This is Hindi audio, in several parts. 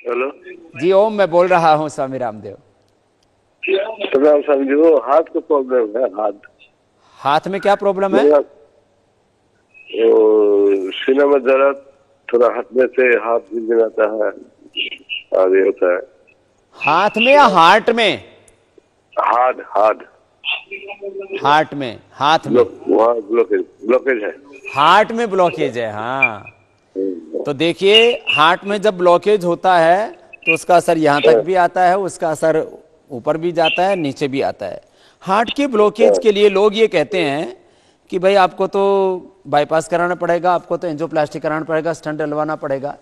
हेलो जी ओम, मैं बोल रहा हूँ स्वामी रामदेव। प्रणाम स्वामी जी। वो हाथ का प्रॉब्लम है। हाथ हाथ में क्या प्रॉब्लम है? मेरा वो सीने में दर्द, थोड़ा हटने से हाथ भी गिराता है और ये होता है। हाथ में या हार्ट में? हार्ड हार्ड हार्ट में, हाथ में। वहाँ ब्लॉकेज ब्लॉकेज है। हार्ट में ब्लॉकेज है, हाँ। तो देखिए, हार्ट में जब ब्लॉकेज होता है तो उसका असर यहाँ तक भी आता है, उसका असर ऊपर भी जाता है, नीचे भी आता है। हार्ट की ब्लॉकेज के लिए लोग ये कहते हैं कि भाई आपको तो बाईपास कराना पड़ेगा, आपको तो एंजियोप्लास्टी कराना पड़ेगा, स्टंट डलवाना पड़ेगा।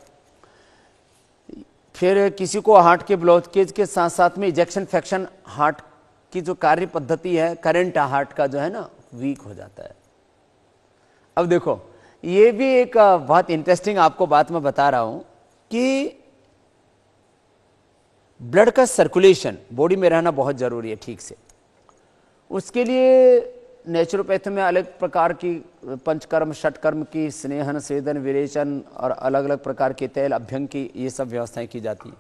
फिर किसी को हार्ट के ब्लॉकेज के साथ साथ में इजेक्शन फ्रैक्शन, हार्ट की जो कार्य पद्धति है, करंट हार्ट का जो है ना, वीक हो जाता है। अब देखो, ये भी एक बहुत इंटरेस्टिंग आपको बात मैं बता रहा हूं कि ब्लड का सर्कुलेशन बॉडी में रहना बहुत जरूरी है ठीक से। उसके लिए नेचुरोपैथी में अलग प्रकार की पंचकर्म, षटकर्म की, स्नेहन, सेदन, विरेचन और अलग अलग प्रकार के तेल, अभ्यंग की, ये सब व्यवस्थाएं की जाती हैं।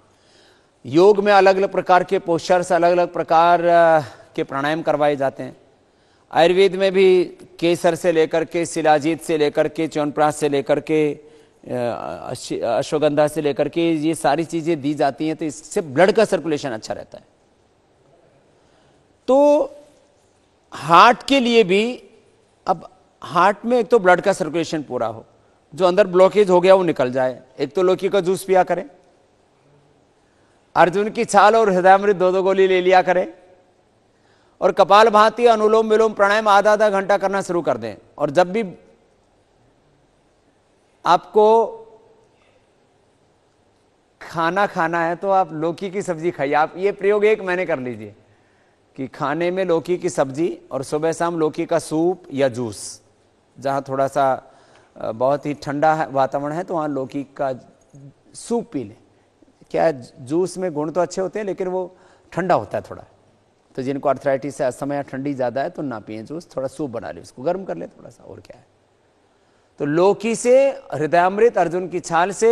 योग में अलग अलग प्रकार के पोस्चर्स, अलग अलग प्रकार के प्राणायाम करवाए जाते हैं। आयुर्वेद में भी केसर से लेकर के, शिलाजीत से लेकर के, च्यवनप्राश से लेकर के, अश्वगंधा से लेकर के, ये सारी चीजें दी जाती हैं। तो इससे ब्लड का सर्कुलेशन अच्छा रहता है। तो हार्ट के लिए भी, अब हार्ट में एक तो ब्लड का सर्कुलेशन पूरा हो, जो अंदर ब्लॉकेज हो गया वो निकल जाए। एक तो लौकी का जूस पिया करें, अर्जुन की छाल और हृदयामृत 2-2 गोली ले लिया करें, और कपालभाति, अनुलोम विलोम, प्राणायाम आधा आधा घंटा करना शुरू कर दें। और जब भी आपको खाना खाना है तो आप लौकी की सब्जी खाइए। आप ये प्रयोग 1 महीने कर लीजिए कि खाने में लौकी की सब्जी और सुबह शाम लौकी का सूप या जूस। जहाँ थोड़ा सा बहुत ही ठंडा वातावरण है तो वहाँ लौकी का सूप पी लें। क्या जूस में गुण तो अच्छे होते हैं लेकिन वो ठंडा होता है थोड़ा, तो जिनको अर्थराइटिस है, अस्थमा या ठंडी ज़्यादा है तो ना पिए जूस, थोड़ा सूप बना ले, उसको गर्म कर ले थोड़ा सा, और क्या है। तो लौकी से, हृदयामृत, अर्जुन की छाल से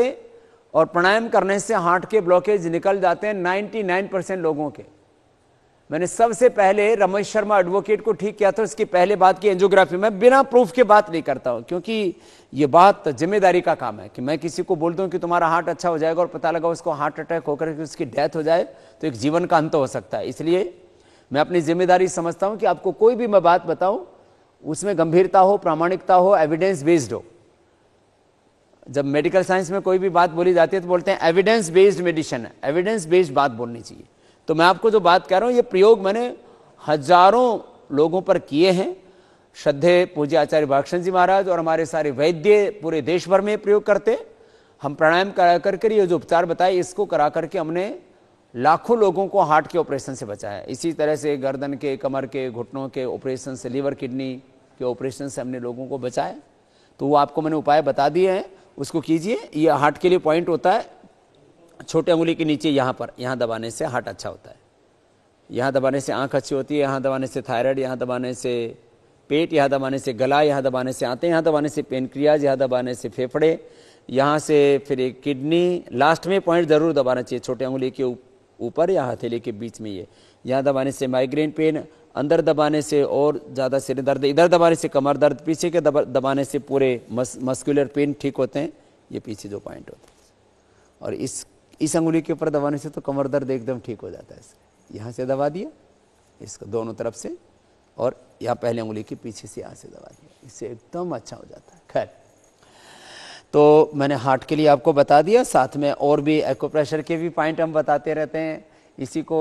और प्राणायाम करने से हार्ट के ब्लॉकेज निकल जाते हैं 99% लोगों के। मैंने सबसे पहले रमेश शर्मा एडवोकेट को ठीक किया था, उसकी पहले बात की एंजियोग्राफी में। बिना प्रूफ के बात नहीं करता हूं, क्योंकि ये बात जिम्मेदारी का काम है कि मैं किसी को बोल दूं कि तुम्हारा हार्ट अच्छा हो जाएगा और पता लगा उसको हार्ट अटैक होकर के उसकी डेथ हो जाए तो एक जीवन का अंत हो सकता है। इसलिए मैं अपनी जिम्मेदारी समझता हूं कि आपको कोई भी मैं बात बताऊं उसमें गंभीरता हो, प्रामाणिकता हो, एविडेंस बेस्ड हो। जब मेडिकल साइंस में कोई भी बात बोली जाती है तो बोलते हैं एविडेंस बेस्ड मेडिसिन है, एविडेंस बेस्ड बात बोलनी चाहिए। तो मैं आपको जो बात कह रहा हूं, ये प्रयोग मैंने हजारों लोगों पर किए हैं। श्रद्धेय पूज्य आचार्य भाषण जी महाराज और हमारे सारे वैद्य पूरे देश भर में प्रयोग करते। हम प्राणायाम करा करके ये जो उपचार बताए इसको करा करके हमने लाखों लोगों को हार्ट के ऑपरेशन से बचाया। इसी तरह से गर्दन के, कमर के, घुटनों के ऑपरेशन से, लीवर किडनी के ऑपरेशन से हमने लोगों को बचाया। तो वो आपको मैंने उपाय बता दिए हैं, उसको कीजिए। ये हार्ट के लिए पॉइंट होता है, छोटे अंगुली के नीचे यहाँ पर, यहाँ दबाने से हार्ट अच्छा होता है। यहाँ दबाने से आंख अच्छी होती है, यहाँ दबाने से थायराइड, यहाँ दबाने से पेट, यहाँ दबाने से गला, यहाँ दबाने से आंतें, यहाँ दबाने से पेनक्रियाज, यहाँ दबाने से फेफड़े, यहाँ से फिर एक किडनी। लास्ट में पॉइंट जरूर दबाना चाहिए, छोटे अंगुली के ऊपर या हथेली के बीच में। ये यहाँ दबाने से माइग्रेन पेन, अंदर दबाने से और ज़्यादा सिर दर्द, इधर दबाने से कमर दर्द, पीछे के दबाने से पूरे मस्कुलर पेन ठीक होते हैं। ये पीछे जो पॉइंट होते हैं। और इस अंगुली के ऊपर दबाने से तो कमर दर्द एकदम ठीक हो जाता है। यहाँ से दबा दिया, इसको दोनों तरफ से, और यहाँ पहले अंगुली के पीछे से यहाँ से दबा दिया, इससे एकदम अच्छा हो जाता है। खैर, तो मैंने हार्ट के लिए आपको बता दिया, साथ में और भी एक्यूप्रेशर के भी पॉइंट हम बताते रहते हैं। इसी को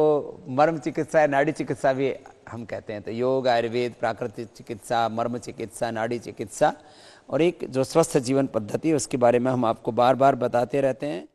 मर्म चिकित्सा, नाड़ी चिकित्सा भी हम कहते हैं। तो योग, आयुर्वेद, प्राकृतिक चिकित्सा, मर्म चिकित्सा, नाड़ी चिकित्सा, और एक जो स्वस्थ जीवन पद्धति है उसके बारे में हम आपको बार बार बताते रहते हैं।